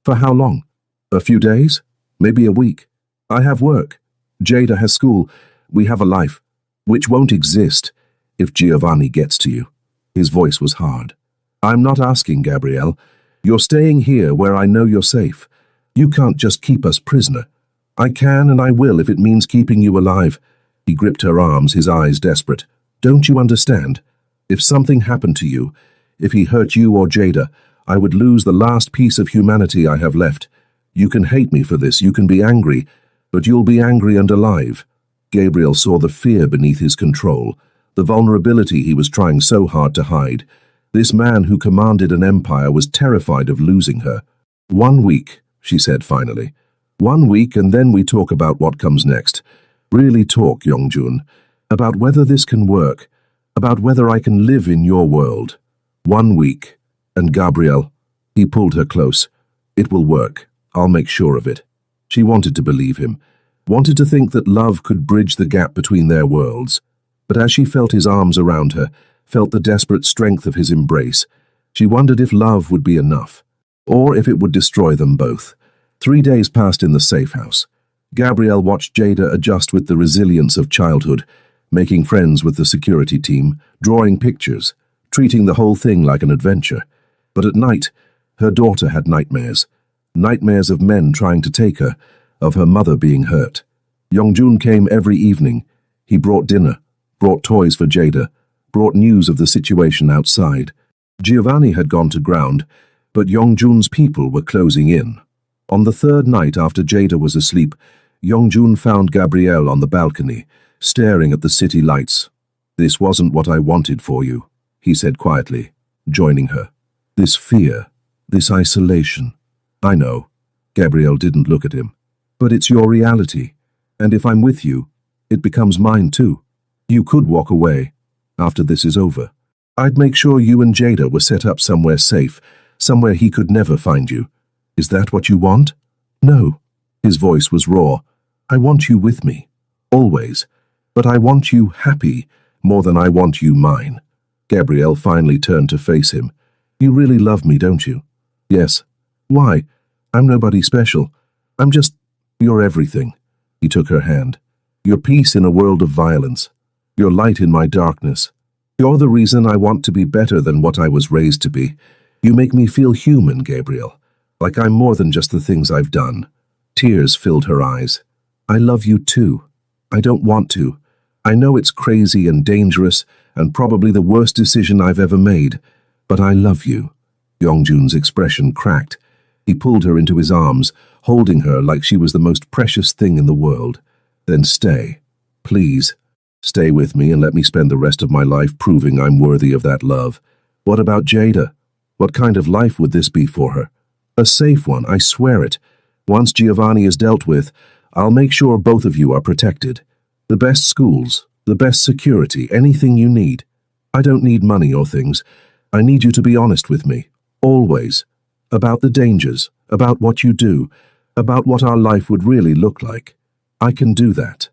For how long? A few days? Maybe a week. I have work. Jada has school. We have a life, which won't exist if Giovanni gets to you. His voice was hard. I'm not asking, Gabrielle. You're staying here where I know you're safe. You can't just keep us prisoner. I can and I will if it means keeping you alive. He gripped her arms, his eyes desperate. Don't you understand? If something happened to you, if he hurt you or Jada, I would lose the last piece of humanity I have left. You can hate me for this, you can be angry, but you'll be angry and alive. Gabriel saw the fear beneath his control, the vulnerability he was trying so hard to hide. This man who commanded an empire was terrified of losing her. 1 week, she said finally. 1 week and then we talk about what comes next. Really talk, Yongjun, about whether this can work, about whether I can live in your world. 1 week. And Gabrielle, he pulled her close. It will work. I'll make sure of it. She wanted to believe him, wanted to think that love could bridge the gap between their worlds. But as she felt his arms around her, felt the desperate strength of his embrace, she wondered if love would be enough, or if it would destroy them both. 3 days passed in the safe house. Gabrielle watched Jada adjust with the resilience of childhood, making friends with the security team, drawing pictures, treating the whole thing like an adventure. But at night, her daughter had nightmares. Nightmares of men trying to take her, of her mother being hurt. Yongjun came every evening. He brought dinner, brought toys for Jada, brought news of the situation outside. Giovanni had gone to ground, but Yongjun's people were closing in. On the third night after Jada was asleep, Yongjun found Gabrielle on the balcony, staring at the city lights. This wasn't what I wanted for you, he said quietly, joining her. This fear, this isolation. I know. Gabrielle didn't look at him. But it's your reality, and if I'm with you, it becomes mine too. You could walk away after this is over. I'd make sure you and Jada were set up somewhere safe, somewhere he could never find you. Is that what you want? No. His voice was raw. I want you with me. Always. But I want you happy, more than I want you mine. Gabrielle finally turned to face him. You really love me, don't you? Yes. Why? I'm nobody special. I'm just... You're everything. He took her hand. Your peace in a world of violence. Your light in my darkness. You're the reason I want to be better than what I was raised to be. You make me feel human, Gabrielle. Like I'm more than just the things I've done. Tears filled her eyes. I love you too. I don't want to. I know it's crazy and dangerous and probably the worst decision I've ever made, but I love you. Yongjun's expression cracked. He pulled her into his arms, holding her like she was the most precious thing in the world. Then stay. Please. Stay with me and let me spend the rest of my life proving I'm worthy of that love. What about Jada? What kind of life would this be for her? A safe one, I swear it. Once Giovanni is dealt with, I'll make sure both of you are protected. The best schools, the best security, anything you need. I don't need money or things. I need you to be honest with me. Always. About the dangers, about what you do, about what our life would really look like. I can do that.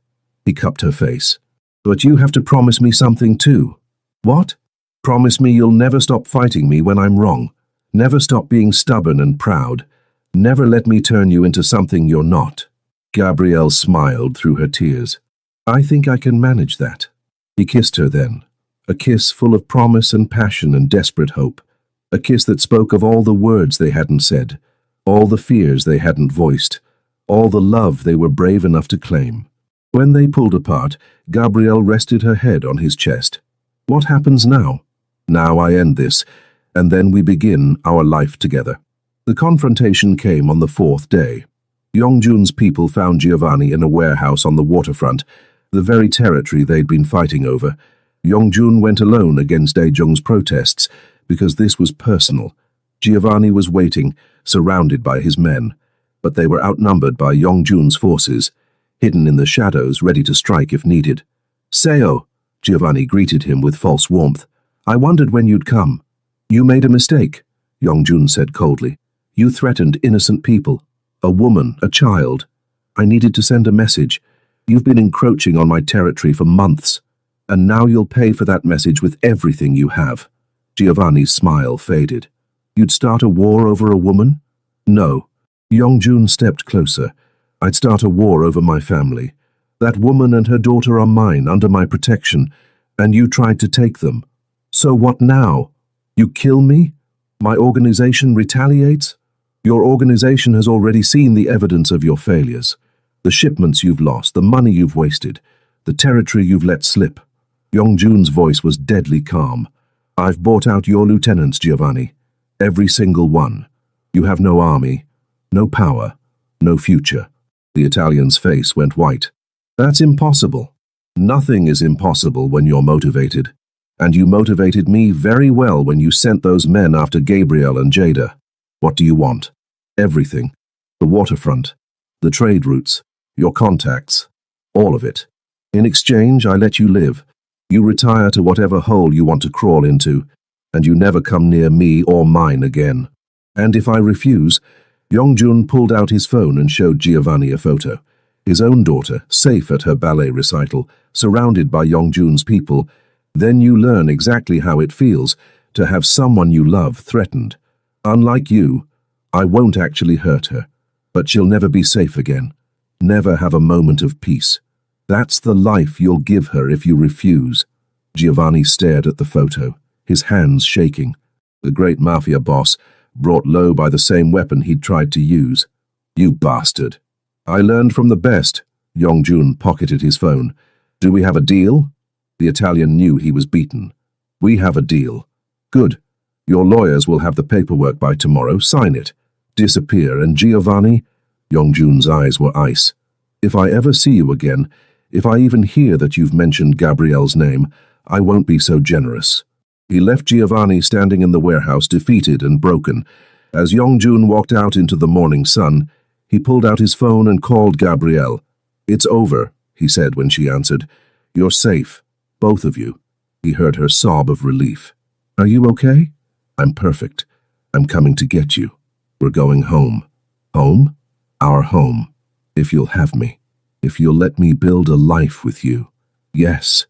He cupped her face. But you have to promise me something too. What? Promise me you'll never stop fighting me when I'm wrong. Never stop being stubborn and proud. Never let me turn you into something you're not. Gabrielle smiled through her tears. I think I can manage that. He kissed her then. A kiss full of promise and passion and desperate hope. A kiss that spoke of all the words they hadn't said, all the fears they hadn't voiced, all the love they were brave enough to claim. When they pulled apart, Gabrielle rested her head on his chest. What happens now? Now I end this, and then we begin our life together. The confrontation came on the fourth day. Yongjun's people found Giovanni in a warehouse on the waterfront, the very territory they'd been fighting over. Yongjun went alone against Daejong's protests, because this was personal. Giovanni was waiting, surrounded by his men, but they were outnumbered by Yongjun's forces, hidden in the shadows, ready to strike if needed. Seo, Giovanni greeted him with false warmth. I wondered when you'd come. You made a mistake, Yongjun said coldly. You threatened innocent people, a woman, a child. I needed to send a message. You've been encroaching on my territory for months, and now you'll pay for that message with everything you have. Giovanni's smile faded. You'd start a war over a woman? No. Yongjun stepped closer. I'd start a war over my family. That woman and her daughter are mine, under my protection, and you tried to take them. So what now? You kill me? My organization retaliates? Your organization has already seen the evidence of your failures. The shipments you've lost, the money you've wasted, the territory you've let slip. Yongjun's voice was deadly calm. I've bought out your lieutenants, Giovanni. Every single one. You have no army, no power, no future. The Italian's face went white. That's impossible. Nothing is impossible when you're motivated. And you motivated me very well when you sent those men after Gabrielle and Jada. What do you want? Everything. The waterfront, the trade routes, your contacts, all of it. In exchange, I let you live. You retire to whatever hole you want to crawl into, and you never come near me or mine again. And if I refuse, Yongjun pulled out his phone and showed Giovanni a photo. His own daughter, safe at her ballet recital, surrounded by Yongjun's people. Then you learn exactly how it feels to have someone you love threatened. Unlike you, I won't actually hurt her, but she'll never be safe again. Never have a moment of peace. That's the life you'll give her if you refuse. Giovanni stared at the photo, his hands shaking. The great Mafia boss, brought low by the same weapon he'd tried to use. You bastard. I learned from the best. Yongjun pocketed his phone. Do we have a deal? The Italian knew he was beaten. We have a deal. Good. Your lawyers will have the paperwork by tomorrow. Sign it. Disappear, and Giovanni? Yongjun's eyes were ice. If I ever see you again, if I even hear that you've mentioned Gabrielle's name, I won't be so generous. He left Giovanni standing in the warehouse, defeated and broken. As Yongjun walked out into the morning sun, he pulled out his phone and called Gabrielle. It's over, he said when she answered. You're safe, both of you. He heard her sob of relief. Are you okay? I'm perfect. I'm coming to get you. We're going home. Home? Our home. If you'll have me. If you'll let me build a life with you. Yes.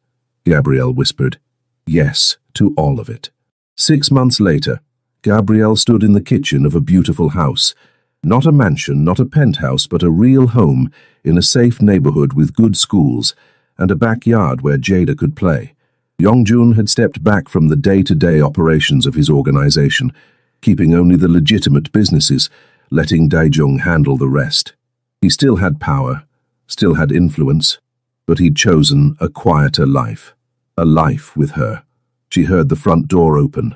Gabrielle whispered. Yes, to all of it. 6 months later, Gabrielle stood in the kitchen of a beautiful house. Not a mansion, not a penthouse, but a real home in a safe neighborhood with good schools and a backyard where Jada could play. Yongjun had stepped back from the day-to-day operations of his organization, keeping only the legitimate businesses, letting Daejung handle the rest. He still had power, still had influence, but he'd chosen a quieter life. A life with her. She heard the front door open.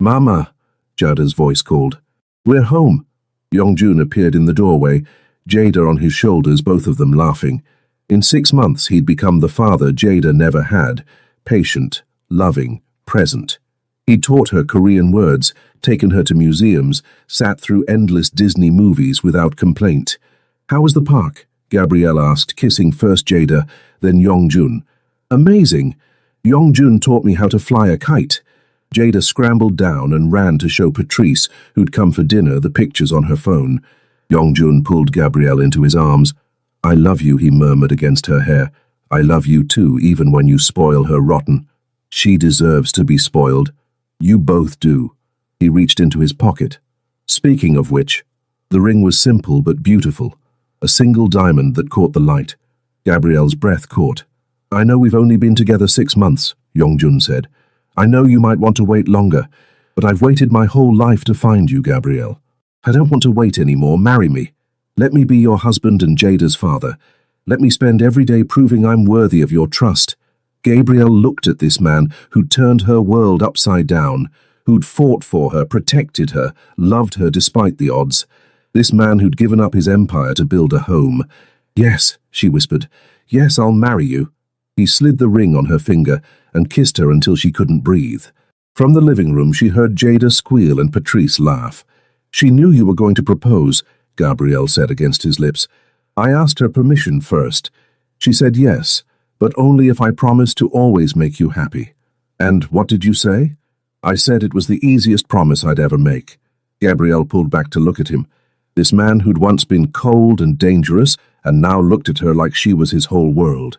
"Mama," Jada's voice called. "We're home." Yongjun appeared in the doorway, Jada on his shoulders, both of them laughing. In 6 months he'd become the father Jada never had, patient, loving, present. He'd taught her Korean words, taken her to museums, sat through endless Disney movies without complaint. "How was the park?" Gabrielle asked, kissing first Jada, then Yongjun. "Amazing. Yongjun taught me how to fly a kite." Jada scrambled down and ran to show Patrice, who'd come for dinner, the pictures on her phone. Yongjun pulled Gabrielle into his arms. "I love you," he murmured against her hair. "I love you too, even when you spoil her rotten. She deserves to be spoiled. You both do." He reached into his pocket. Speaking of which, the ring was simple but beautiful, a single diamond that caught the light. Gabrielle's breath caught. "I know we've only been together 6 months, Yongjun said. "I know you might want to wait longer, but I've waited my whole life to find you, Gabrielle. I don't want to wait anymore. Marry me. Let me be your husband and Jada's father. Let me spend every day proving I'm worthy of your trust." Gabrielle looked at this man who'd turned her world upside down, who'd fought for her, protected her, loved her despite the odds. This man who'd given up his empire to build a home. "Yes," she whispered. "Yes, I'll marry you." He slid the ring on her finger and kissed her until she couldn't breathe. From the living room she heard Jada squeal and Patrice laugh. "She knew you were going to propose," Gabrielle said against his lips. "I asked her permission first. She said yes, but only if I promised to always make you happy." "And what did you say?" "I said it was the easiest promise I'd ever make." Gabrielle pulled back to look at him. This man who'd once been cold and dangerous and now looked at her like she was his whole world.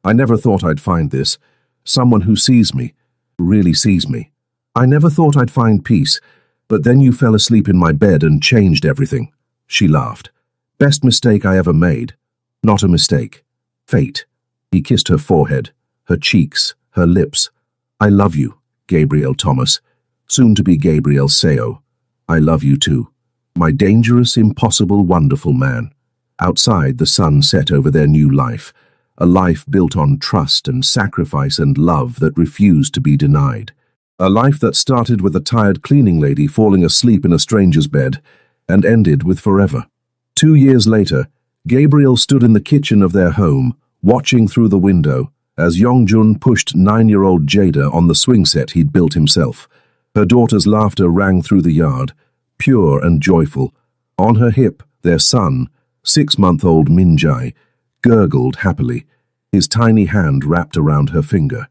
"I never thought I'd find this. Someone who sees me, really sees me. I never thought I'd find peace, but then you fell asleep in my bed and changed everything." She laughed. "Best mistake I ever made. Not a mistake. Fate." He kissed her forehead, her cheeks, her lips. "I love you, Gabrielle Thomas, soon to be Gabrielle Seo. I love you too. My dangerous, impossible, wonderful man." Outside, the sun set over their new life, a life built on trust and sacrifice and love that refused to be denied. A life that started with a tired cleaning lady falling asleep in a stranger's bed and ended with forever. 2 years later, Gabriel stood in the kitchen of their home, watching through the window as Yongjun pushed 9-year-old Jada on the swing set he'd built himself. Her daughter's laughter rang through the yard, pure and joyful. On her hip, their son, 6-month-old Minjai, gurgled happily, his tiny hand wrapped around her finger.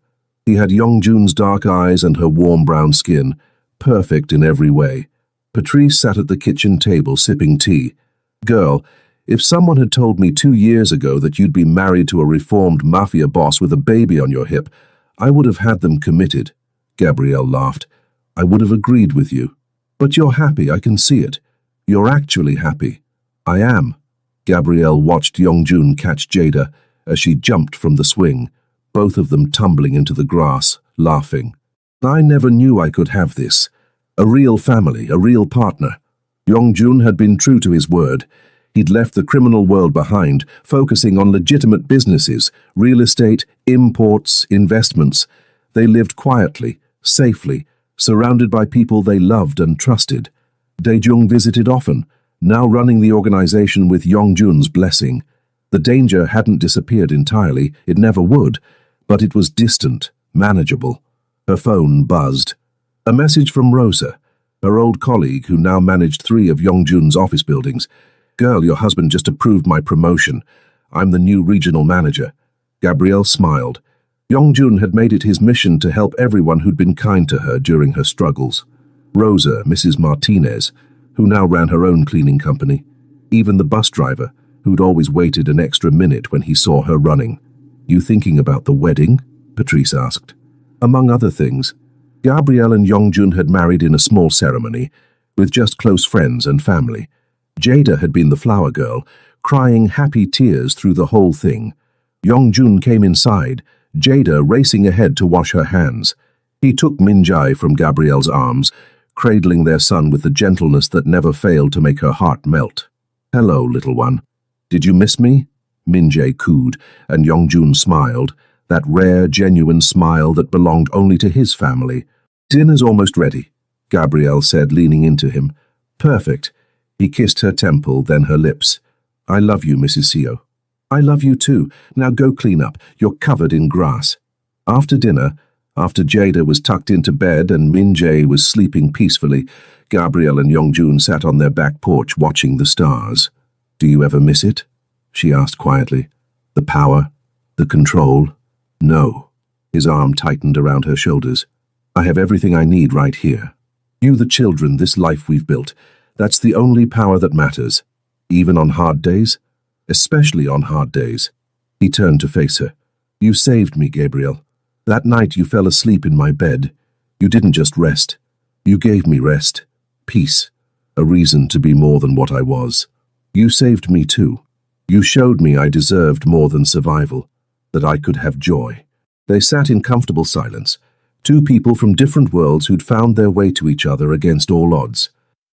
He had Yongjun's dark eyes and her warm brown skin, perfect in every way. Patrice sat at the kitchen table sipping tea. "Girl, if someone had told me 2 years ago that you'd be married to a reformed Mafia boss with a baby on your hip, I would have had them committed." Gabrielle laughed. "I would have agreed with you. But you're happy, I can see it. You're actually happy." "I am." Gabrielle watched Yongjun catch Jada as she jumped from the swing, both of them tumbling into the grass, laughing. "I never knew I could have this. A real family, a real partner." Yongjun had been true to his word. He'd left the criminal world behind, focusing on legitimate businesses, real estate, imports, investments. They lived quietly, safely, surrounded by people they loved and trusted. Daejung visited often, now running the organization with Yongjun's blessing. The danger hadn't disappeared entirely, it never would, but it was distant, manageable. Her phone buzzed. A message from Rosa, her old colleague who now managed 3 of Yongjun's office buildings. "Girl, your husband just approved my promotion. I'm the new regional manager." Gabrielle smiled. Yongjun had made it his mission to help everyone who'd been kind to her during her struggles. Rosa, Mrs. Martinez, who now ran her own cleaning company. Even the bus driver, who'd always waited an extra minute when he saw her running. "You thinking about the wedding?" Patrice asked. Among other things, Gabrielle and Yongjun had married in a small ceremony, with just close friends and family. Jada had been the flower girl, crying happy tears through the whole thing. Yongjun came inside, Jada racing ahead to wash her hands. He took Minjae from Gabrielle's arms, cradling their son with the gentleness that never failed to make her heart melt. "Hello, little one. Did you miss me?" Minjae cooed, and Yongjun smiled, that rare, genuine smile that belonged only to his family. "Dinner's almost ready," Gabrielle said, leaning into him. "Perfect." He kissed her temple, then her lips. "I love you, Mrs. Seo." "I love you too. Now go clean up. You're covered in grass." After dinner, after Jada was tucked into bed and Minjae was sleeping peacefully, Gabrielle and Yongjun sat on their back porch watching the stars. "Do you ever miss it?" she asked quietly. "The power? The control?" "No." His arm tightened around her shoulders. "I have everything I need right here. You, the children, this life we've built. That's the only power that matters. Even on hard days? Especially on hard days." He turned to face her. "You saved me, Gabrielle. That night you fell asleep in my bed. You didn't just rest. You gave me rest. Peace. A reason to be more than what I was. You saved me too. You showed me I deserved more than survival, that I could have joy." They sat in comfortable silence, two people from different worlds who'd found their way to each other against all odds.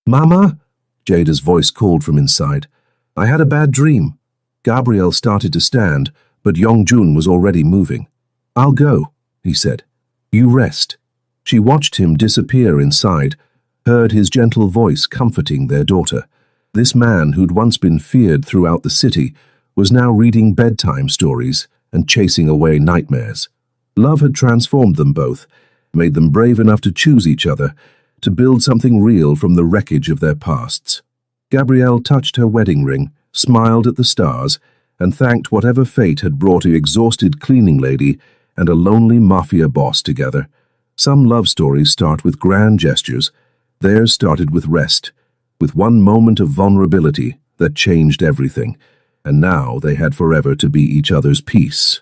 "Mama?" Jada's voice called from inside. "I had a bad dream." Gabrielle started to stand, but Yongjun was already moving. "I'll go," he said. "You rest." She watched him disappear inside, heard his gentle voice comforting their daughter. This man who'd once been feared throughout the city was now reading bedtime stories and chasing away nightmares. Love had transformed them both, made them brave enough to choose each other, to build something real from the wreckage of their pasts. Gabrielle touched her wedding ring, smiled at the stars, and thanked whatever fate had brought an exhausted cleaning lady and a lonely Mafia boss together. Some love stories start with grand gestures. Theirs started with rest, with one moment of vulnerability that changed everything, and now they had forever to be each other's peace.